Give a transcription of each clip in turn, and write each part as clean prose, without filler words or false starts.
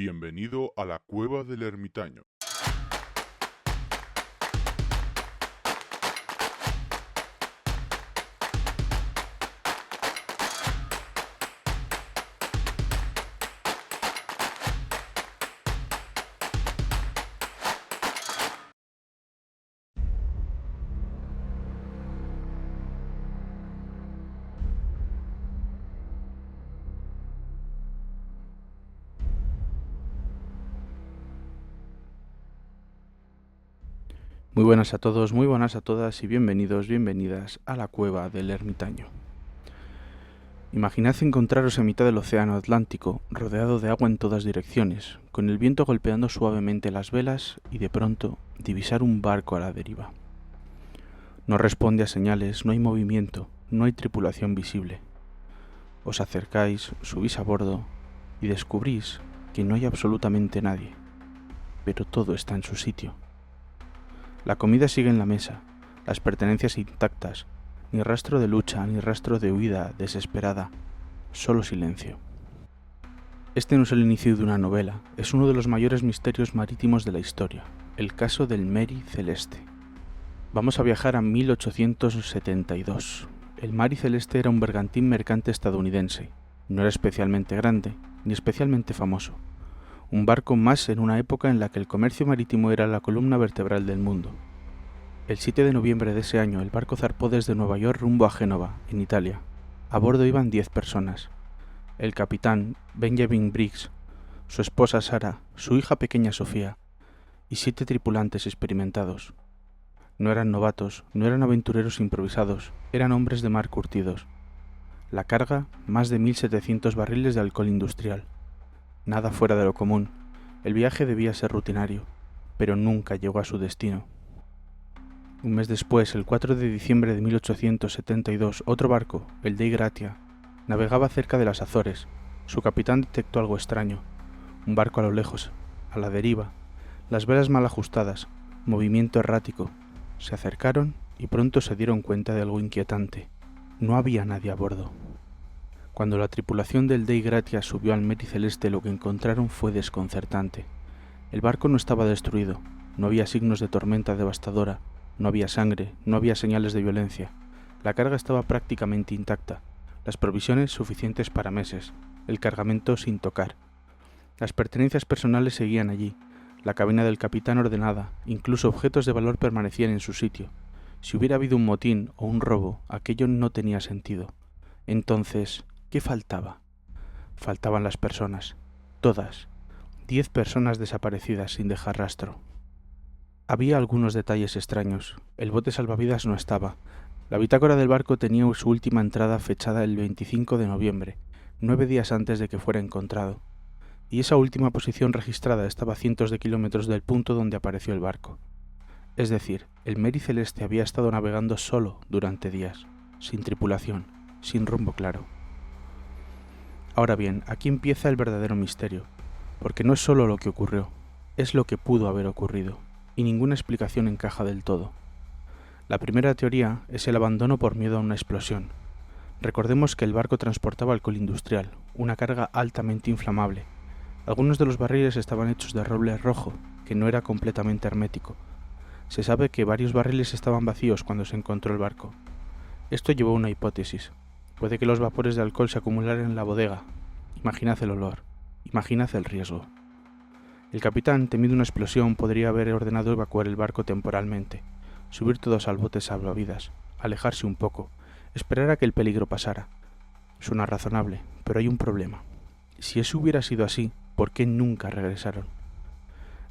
Bienvenido a la Cueva del Ermitaño. Muy buenas a todos, muy buenas a todas y bienvenidos, bienvenidas a la Cueva del Ermitaño. Imaginad encontraros en mitad del océano Atlántico, rodeado de agua en todas direcciones, con el viento golpeando suavemente las velas y de pronto divisar un barco a la deriva. No responde a señales, no hay movimiento, no hay tripulación visible. Os acercáis, subís a bordo y descubrís que no hay absolutamente nadie, pero todo está en su sitio. La comida sigue en la mesa, las pertenencias intactas, ni rastro de lucha, ni rastro de huida desesperada, solo silencio. Este no es el inicio de una novela, es uno de los mayores misterios marítimos de la historia, el caso del Mary Celeste. Vamos a viajar a 1872. El Mary Celeste era un bergantín mercante estadounidense. No era especialmente grande, ni especialmente famoso. Un barco más en una época en la que el comercio marítimo era la columna vertebral del mundo. El 7 de noviembre de ese año el barco zarpó desde Nueva York rumbo a Génova, en Italia. A bordo iban 10 personas. El capitán, Benjamin Briggs, su esposa Sara, su hija pequeña Sofía, y 7 tripulantes experimentados. No eran novatos, no eran aventureros improvisados, eran hombres de mar curtidos. La carga, más de 1.700 barriles de alcohol industrial. Nada fuera de lo común. El viaje debía ser rutinario, pero nunca llegó a su destino. Un mes después, el 4 de diciembre de 1872, otro barco, el Dei Gratia, navegaba cerca de las Azores. Su capitán detectó algo extraño. Un barco a lo lejos, a la deriva, las velas mal ajustadas, movimiento errático. Se acercaron y pronto se dieron cuenta de algo inquietante. No había nadie a bordo. Cuando la tripulación del Dei Gratia subió al Mary Celeste, lo que encontraron fue desconcertante. El barco no estaba destruido, no había signos de tormenta devastadora, no había sangre, no había señales de violencia. La carga estaba prácticamente intacta, las provisiones suficientes para meses, el cargamento sin tocar. Las pertenencias personales seguían allí, la cabina del capitán ordenada, incluso objetos de valor permanecían en su sitio. Si hubiera habido un motín o un robo, aquello no tenía sentido. Entonces, ¿qué faltaba? Faltaban las personas, todas. 10 personas desaparecidas sin dejar rastro. Había algunos detalles extraños. El bote salvavidas no estaba. La bitácora del barco tenía su última entrada fechada el 25 de noviembre, 9 días antes de que fuera encontrado. Y esa última posición registrada estaba a cientos de kilómetros del punto donde apareció el barco. Es decir, el Mary Celeste había estado navegando solo durante días, sin tripulación, sin rumbo claro. Ahora bien, aquí empieza el verdadero misterio, porque no es solo lo que ocurrió, es lo que pudo haber ocurrido, y ninguna explicación encaja del todo. La primera teoría es el abandono por miedo a una explosión. Recordemos que el barco transportaba alcohol industrial, una carga altamente inflamable. Algunos de los barriles estaban hechos de roble rojo, que no era completamente hermético. Se sabe que varios barriles estaban vacíos cuando se encontró el barco. Esto llevó a una hipótesis. Puede que los vapores de alcohol se acumularan en la bodega. Imaginad el olor. Imaginad el riesgo. El capitán, temiendo una explosión, podría haber ordenado evacuar el barco temporalmente, subir todos al bote salvavidas, alejarse un poco, esperar a que el peligro pasara. Suena razonable, pero hay un problema. Si eso hubiera sido así, ¿por qué nunca regresaron?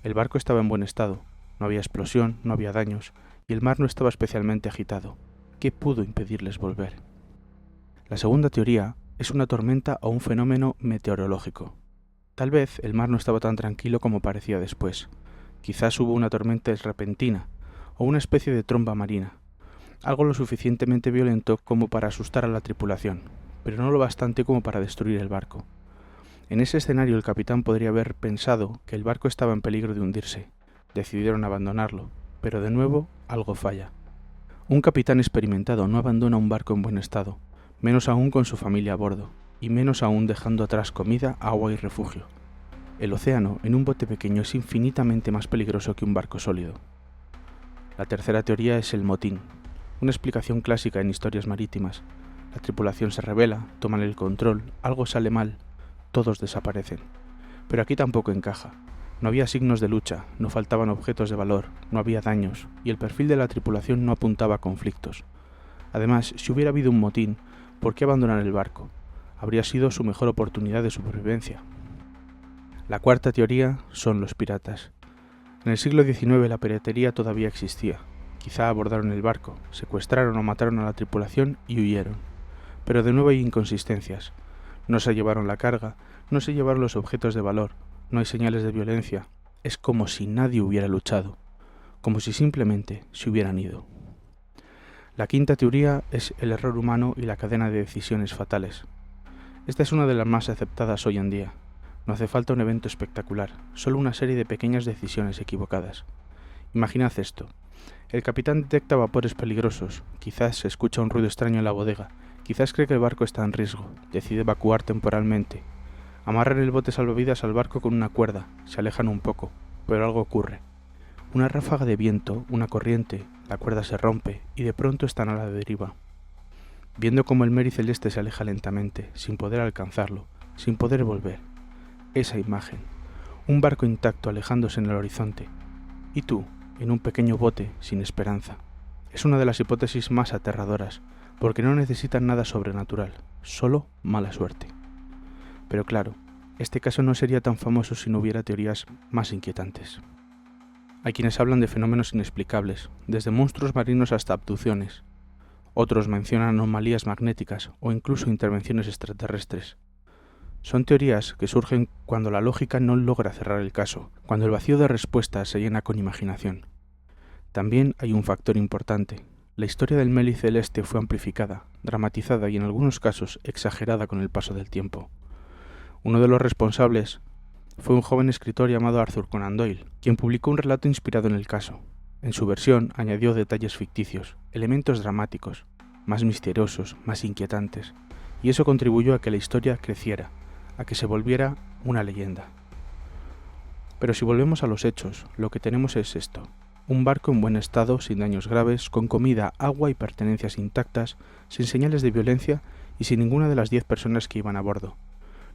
El barco estaba en buen estado, no había explosión, no había daños, y el mar no estaba especialmente agitado. ¿Qué pudo impedirles volver? La segunda teoría es una tormenta o un fenómeno meteorológico. Tal vez el mar no estaba tan tranquilo como parecía después. Quizás hubo una tormenta repentina o una especie de tromba marina, algo lo suficientemente violento como para asustar a la tripulación, pero no lo bastante como para destruir el barco. En ese escenario el capitán podría haber pensado que el barco estaba en peligro de hundirse. Decidieron abandonarlo, pero de nuevo algo falla. Un capitán experimentado no abandona un barco en buen estado, menos aún con su familia a bordo, y menos aún dejando atrás comida, agua y refugio. El océano en un bote pequeño es infinitamente más peligroso que un barco sólido. La tercera teoría es el motín, una explicación clásica en historias marítimas. La tripulación se rebela, toman el control, algo sale mal, todos desaparecen. Pero aquí tampoco encaja. No había signos de lucha, no faltaban objetos de valor, no había daños, y el perfil de la tripulación no apuntaba a conflictos. Además, si hubiera habido un motín, ¿por qué abandonar el barco? Habría sido su mejor oportunidad de supervivencia. La cuarta teoría son los piratas. En el siglo XIX la piratería todavía existía. Quizá abordaron el barco, secuestraron o mataron a la tripulación y huyeron. Pero de nuevo hay inconsistencias. No se llevaron la carga, no se llevaron los objetos de valor, no hay señales de violencia. Es como si nadie hubiera luchado, como si simplemente se hubieran ido. La quinta teoría es el error humano y la cadena de decisiones fatales. Esta es una de las más aceptadas hoy en día. No hace falta un evento espectacular, solo una serie de pequeñas decisiones equivocadas. Imaginad esto. El capitán detecta vapores peligrosos, quizás se escucha un ruido extraño en la bodega, quizás cree que el barco está en riesgo, decide evacuar temporalmente. Amarran el bote salvavidas al barco con una cuerda, se alejan un poco, pero algo ocurre. Una ráfaga de viento, una corriente, la cuerda se rompe y de pronto están a la deriva. Viendo cómo el Mary Celeste se aleja lentamente, sin poder alcanzarlo, sin poder volver. Esa imagen, un barco intacto alejándose en el horizonte, y tú, en un pequeño bote sin esperanza. Es una de las hipótesis más aterradoras, porque no necesitan nada sobrenatural, solo mala suerte. Pero claro, este caso no sería tan famoso si no hubiera teorías más inquietantes. Hay quienes hablan de fenómenos inexplicables, desde monstruos marinos hasta abducciones. Otros mencionan anomalías magnéticas o incluso intervenciones extraterrestres. Son teorías que surgen cuando la lógica no logra cerrar el caso, cuando el vacío de respuestas se llena con imaginación. También hay un factor importante. La historia del Mary Celeste fue amplificada, dramatizada y en algunos casos exagerada con el paso del tiempo. Uno de los responsables fue un joven escritor llamado Arthur Conan Doyle, quien publicó un relato inspirado en el caso. En su versión añadió detalles ficticios, elementos dramáticos, más misteriosos, más inquietantes, y eso contribuyó a que la historia creciera, a que se volviera una leyenda. Pero si volvemos a los hechos, lo que tenemos es esto: un barco en buen estado, sin daños graves, con comida, agua y pertenencias intactas, sin señales de violencia y sin ninguna de las 10 personas que iban a bordo.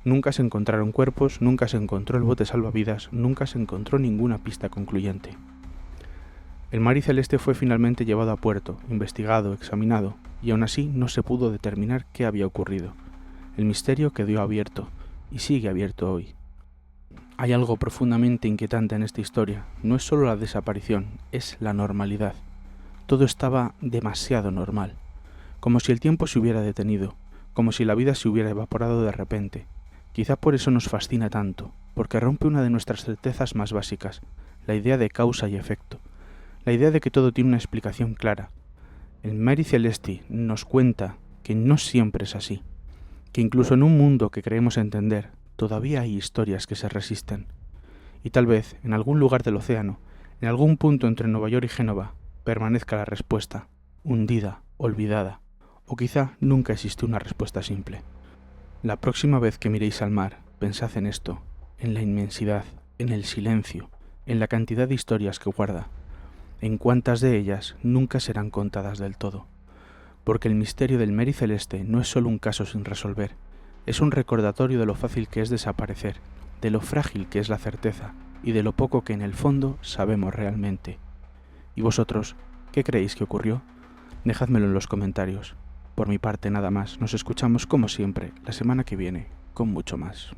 Nunca se encontraron cuerpos, nunca se encontró el bote salvavidas, nunca se encontró ninguna pista concluyente. El Mary Celeste fue finalmente llevado a puerto, investigado, examinado, y aún así no se pudo determinar qué había ocurrido. El misterio quedó abierto, y sigue abierto hoy. Hay algo profundamente inquietante en esta historia. No es solo la desaparición, es la normalidad. Todo estaba demasiado normal, como si el tiempo se hubiera detenido, como si la vida se hubiera evaporado de repente. Quizá por eso nos fascina tanto, porque rompe una de nuestras certezas más básicas, la idea de causa y efecto, la idea de que todo tiene una explicación clara. El Mary Celeste nos cuenta que no siempre es así, que incluso en un mundo que creemos entender, todavía hay historias que se resisten. Y tal vez, en algún lugar del océano, en algún punto entre Nueva York y Génova, permanezca la respuesta, hundida, olvidada, o quizá nunca existió una respuesta simple. La próxima vez que miréis al mar, pensad en esto, en la inmensidad, en el silencio, en la cantidad de historias que guarda, en cuántas de ellas nunca serán contadas del todo. Porque el misterio del Mary Celeste no es solo un caso sin resolver, es un recordatorio de lo fácil que es desaparecer, de lo frágil que es la certeza y de lo poco que en el fondo sabemos realmente. ¿Y vosotros, qué creéis que ocurrió? Dejádmelo en los comentarios. Por mi parte nada más, nos escuchamos como siempre la semana que viene con mucho más.